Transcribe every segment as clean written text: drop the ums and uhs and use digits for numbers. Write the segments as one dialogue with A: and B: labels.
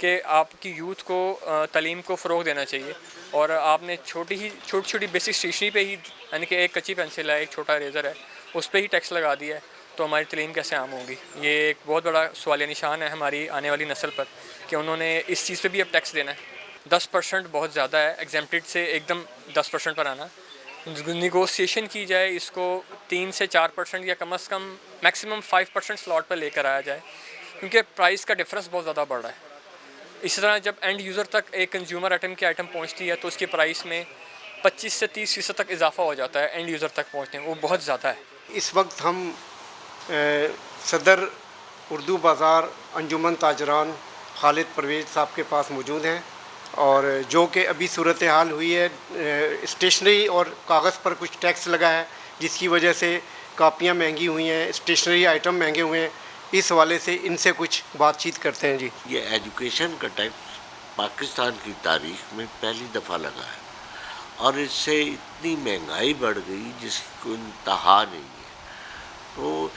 A: کہ آپ کی یوتھ کو تعلیم کو فروغ دینا چاہیے، اور آپ نے چھوٹی چھوٹی بیسک اسٹیشنری پہ ہی، یعنی کہ ایک کچی پینسل ہے، ایک چھوٹا ریزر ہے، اس پہ ہی ٹیکس لگا دیا ہے، تو ہماری تعلیم کیسے عام ہوگی؟ یہ ایک بہت بڑا سوال نشان ہے ہماری آنے والی نسل پر کہ انہوں نے اس چیز پہ بھی اب ٹیکس دینا ہے۔ 10% بہت زیادہ ہے، ایگزیمپٹڈ سے ایک دم 10% پر آنا۔ نیگوسیشن کی جائے، اس کو 3 سے 4% یا کم از کم میکسیمم 5% سلاٹ پر لے کر آیا جائے، کیونکہ پرائس کا ڈفرنس بہت زیادہ بڑھ رہا ہے۔ اسی طرح جب اینڈ یوزر تک ایک کنزیومر آئٹم کی آئٹم پہنچتی ہے تو اس کی پرائس میں 25 سے 30% تک اضافہ ہو جاتا ہے اینڈ یوزر تک پہنچنے میں، وہ بہت زیادہ ہے۔
B: اس وقت ہم صدر اردو بازار انجمن تاجران خالد پرویز صاحب کے پاس موجود ہیں، اور جو کہ ابھی صورتحال ہوئی ہے، اسٹیشنری اور کاغذ پر کچھ ٹیکس لگا ہے جس کی وجہ سے کاپیاں مہنگی ہوئی ہیں، اسٹیشنری آئٹم مہنگے ہوئے ہیں۔ اس حوالے سے ان سے کچھ بات چیت کرتے ہیں۔ جی،
C: یہ ایجوکیشن کا ٹیکس پاکستان کی تاریخ میں پہلی دفعہ لگا ہے، اور اس سے اتنی مہنگائی بڑھ گئی جس کی کوئی انتہا نہیں ہے۔ تو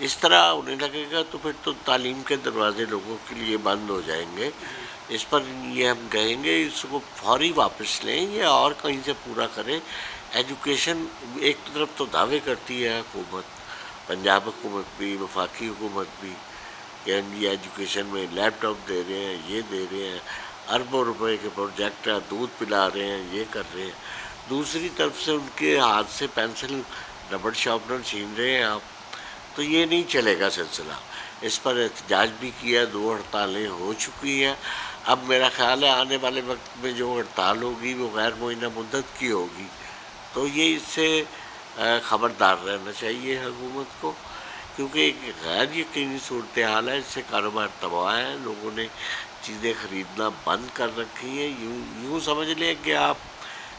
C: اس طرح انہیں لگے گا تو پھر تو تعلیم کے دروازے لوگوں کے لیے بند ہو جائیں گے۔ اس پر یہ ہم کہیں گے اس کو فوری واپس لیں یا اور کہیں سے پورا کریں۔ ایجوکیشن ایک طرف تو دعوے کرتی ہے حکومت، پنجاب حکومت بھی، وفاقی حکومت بھی، کہ ہم یہ ایجوکیشن میں لیپ ٹاپ دے رہے ہیں، یہ دے رہے ہیں، اربوں روپے کے پروجیکٹ ہیں، دودھ پلا رہے ہیں، یہ کر رہے ہیں۔ دوسری طرف سے ان کے ہاتھ سے پینسل ربڑ شارپنر چھین رہے ہیں آپ، تو یہ نہیں چلے گا سلسلہ۔ اس پر احتجاج بھی کیا، 2 ہڑتالیں ہو چکی ہیں۔ اب میرا خیال ہے آنے والے وقت میں جو ہڑتال ہوگی وہ غیر معینہ مدت کی ہوگی، تو یہ اس سے خبردار رہنا چاہیے حکومت کو، کیونکہ ایک غیر یقینی صورتحال ہے، اس سے کاروبار تباہ ہے، لوگوں نے چیزیں خریدنا بند کر رکھی ہیں۔ یوں سمجھ لیں کہ آپ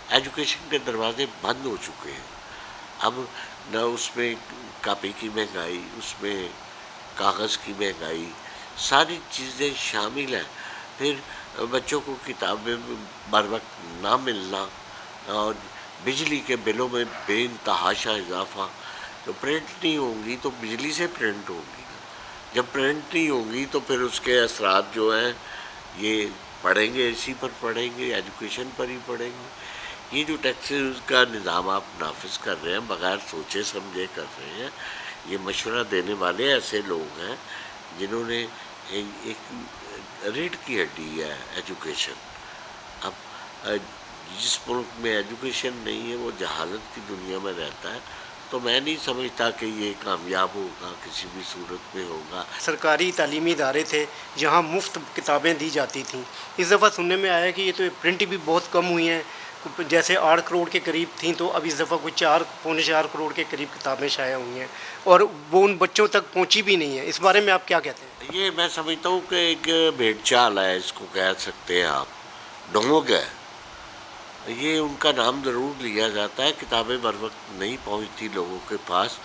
C: ایجوکیشن کے دروازے بند ہو چکے ہیں۔ اب نہ اس میں کاپی کی مہنگائی، اس میں کاغذ کی مہنگائی، ساری چیزیں شامل ہیں۔ پھر بچوں کو کتابیں بر وقت نہ ملنا، اور بجلی کے بلوں میں بے انتہاشا اضافہ۔ تو پرنٹ نہیں ہوں گی تو بجلی سے پرنٹ ہوگی، جب پرنٹ نہیں ہوں گی تو پھر اس کے اثرات جو ہیں یہ پڑیں گے، اسی پر پڑیں گے، ایجوکیشن پر ہی پڑیں گے۔ یہ جو ٹیکسز کا نظام آپ نافذ کر رہے ہیں بغیر سوچے سمجھے کر رہے ہیں، یہ مشورہ دینے والے ایسے لوگ ہیں جنہوں نے ایک ریڑھ کی ہڈی ہے ایجوکیشن۔ اب جس ملک میں ایجوکیشن نہیں ہے وہ جہالت کی دنیا میں رہتا ہے، تو میں نہیں سمجھتا کہ یہ کامیاب ہوگا، کسی بھی صورت میں ہوگا۔
B: سرکاری تعلیمی ادارے تھے جہاں مفت کتابیں دی جاتی تھیں، اس دفعہ سننے میں آیا کہ یہ تو پرنٹ بھی بہت کم ہوئی ہیں، جیسے 8 کروڑ کے قریب تھیں تو اب اس دفعہ کچھ 4 کروڑ کے قریب کتابیں شائع ہوئی ہیں، اور وہ ان بچوں تک پہنچی بھی نہیں ہیں۔ اس بارے میں آپ کیا کہتے ہیں؟
C: یہ میں سمجھتا ہوں کہ ایک بھیڑ چال ہے، اس کو کہہ سکتے ہیں آپ، ڈھونگ ہے۔ یہ ان کا نام ضرور لیا جاتا ہے، کتابیں بر وقت نہیں پہنچتی لوگوں کے پاس،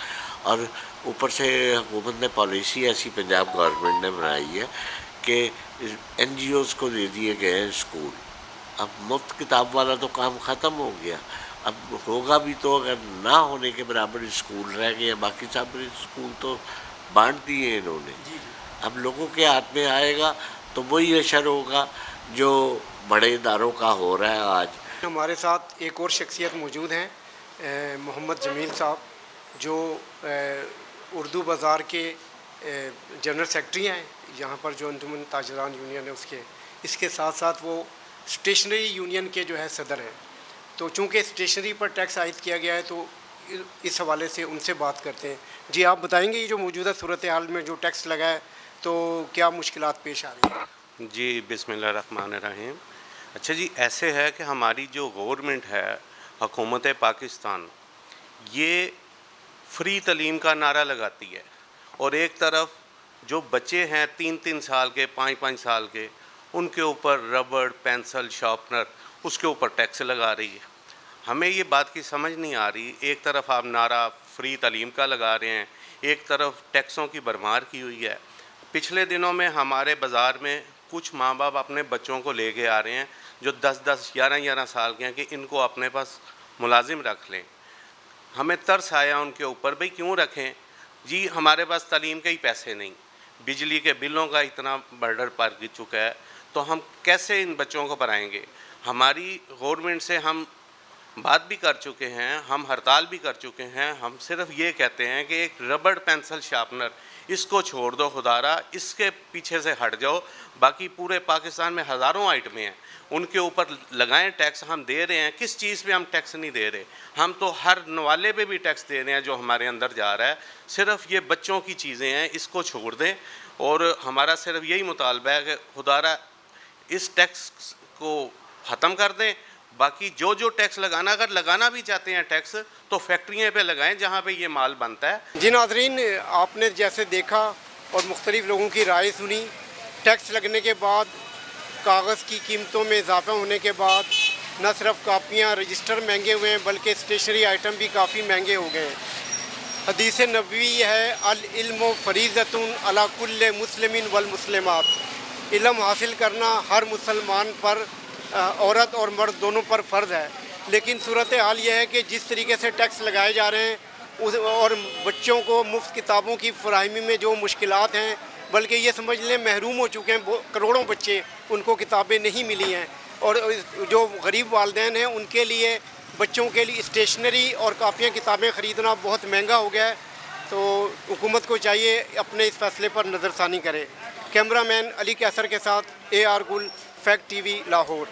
C: اور اوپر سے حکومت نے پالیسی ایسی پنجاب گورنمنٹ نے بنائی ہے کہ این جی اوز کو دے دیے گئے ہیں اسکول۔ اب مفت کتاب والا تو کام ختم ہو گیا، اب ہوگا بھی تو اگر نہ ہونے کے برابر اسکول رہ گئے، باقی سب اسکول تو بانٹ دیے انہوں نے۔ اب لوگوں کے ہاتھ میں آئے گا تو وہی اشر ہوگا جو بڑے اداروں کا ہو رہا ہے آج۔
B: ہمارے ساتھ ایک اور شخصیت موجود ہیں، محمد جمیل صاحب، جو اردو بازار کے جنرل سیکرٹری ہیں یہاں پر، جو انجمن تاجران یونین ہے اس کے ساتھ ساتھ وہ اسٹیشنری یونین کے جو ہے صدر ہیں۔ تو چونکہ اسٹیشنری پر ٹیکس عائد کیا گیا ہے تو اس حوالے سے ان سے بات کرتے ہیں۔ جی، آپ بتائیں گے یہ جو موجودہ صورتحال میں جو ٹیکس لگا ہے تو کیا مشکلات پیش آ رہی ہیں؟
D: جی، بسم اللہ الرحمن الرحیم۔ اچھا جی، ایسے ہے کہ ہماری جو گورنمنٹ ہے، حکومت پاکستان، یہ فری تعلیم کا نعرہ لگاتی ہے، اور ایک طرف جو بچے ہیں 3 سال کے، 5 سال کے، ان کے اوپر ربڑ، پینسل، شارپنر، اس کے اوپر ٹیکس لگا رہی ہے۔ ہمیں یہ بات کی سمجھ نہیں آ رہی، ایک طرف آپ نعرہ فری تعلیم کا لگا رہے ہیں، ایک طرف ٹیکسوں کی بھرمار کی ہوئی ہے۔ پچھلے دنوں میں ہمارے بازار میں کچھ ماں باپ اپنے بچوں کو لے کے آ رہے ہیں جو 10 11 سال کے ہیں کہ ان کو اپنے پاس ملازم رکھ لیں۔ ہمیں ترس آیا ان کے اوپر، بھئی کیوں رکھیں جی، ہمارے پاس تعلیم کے ہی پیسے نہیں، بجلی کے بلوں کا اتنا برڈر پڑ چکا ہے، تو ہم کیسے ان بچوں کو پڑھائیں گے؟ ہماری گورنمنٹ سے ہم بات بھی کر چکے ہیں، ہم ہڑتال بھی کر چکے ہیں، ہم صرف یہ کہتے ہیں کہ ایک ربڑ پینسل شارپنر اس کو چھوڑ دو خدارا، اس کے پیچھے سے ہٹ جاؤ، باقی پورے پاکستان میں ہزاروں آئٹمیں ہیں، ان کے اوپر لگائیں ٹیکس. ہم دے رہے ہیں، کس چیز پہ ہم ٹیکس نہیں دے رہے؟ ہم تو ہر نوالے پہ بھی ٹیکس دے رہے ہیں جو ہمارے اندر جا رہا ہے. صرف یہ بچوں کی چیزیں ہیں، اس کو چھوڑ دیں. اور ہمارا صرف یہی مطالبہ ہے کہ خدارا اس ٹیکس کو ختم کر دیں. باقی جو ٹیکس لگانا، اگر لگانا بھی چاہتے ہیں ٹیکس تو فیکٹریوں پہ لگائیں جہاں پہ یہ مال بنتا ہے.
B: جی ناظرین، آپ نے جیسے دیکھا اور مختلف لوگوں کی رائے سنی، ٹیکس لگنے کے بعد، کاغذ کی قیمتوں میں اضافہ ہونے کے بعد نہ صرف کاپیاں، رجسٹر مہنگے ہوئے ہیں بلکہ اسٹیشنری آئٹم بھی کافی مہنگے ہو گئے ہیں. حدیث نبوی ہے، العلم فریضۃ علی کل مسلم والمسلمات. علم حاصل کرنا ہر مسلمان پر، عورت اور مرد دونوں پر فرض ہے. لیکن صورتحال یہ ہے کہ جس طریقے سے ٹیکس لگائے جا رہے ہیں اور بچوں کو مفت کتابوں کی فراہمی میں جو مشکلات ہیں، بلکہ یہ سمجھ لیں محروم ہو چکے ہیں کروڑوں بچے، ان کو کتابیں نہیں ملی ہیں. اور جو غریب والدین ہیں ان کے لیے، بچوں کے لیے اسٹیشنری اور کاپیاں کتابیں خریدنا بہت مہنگا ہو گیا ہے. تو حکومت کو چاہیے اپنے اس فیصلے پر نظر ثانی کرے. کیمرہ مین علی کیسر کے ساتھ AR گل، فیکٹ TV لاہور.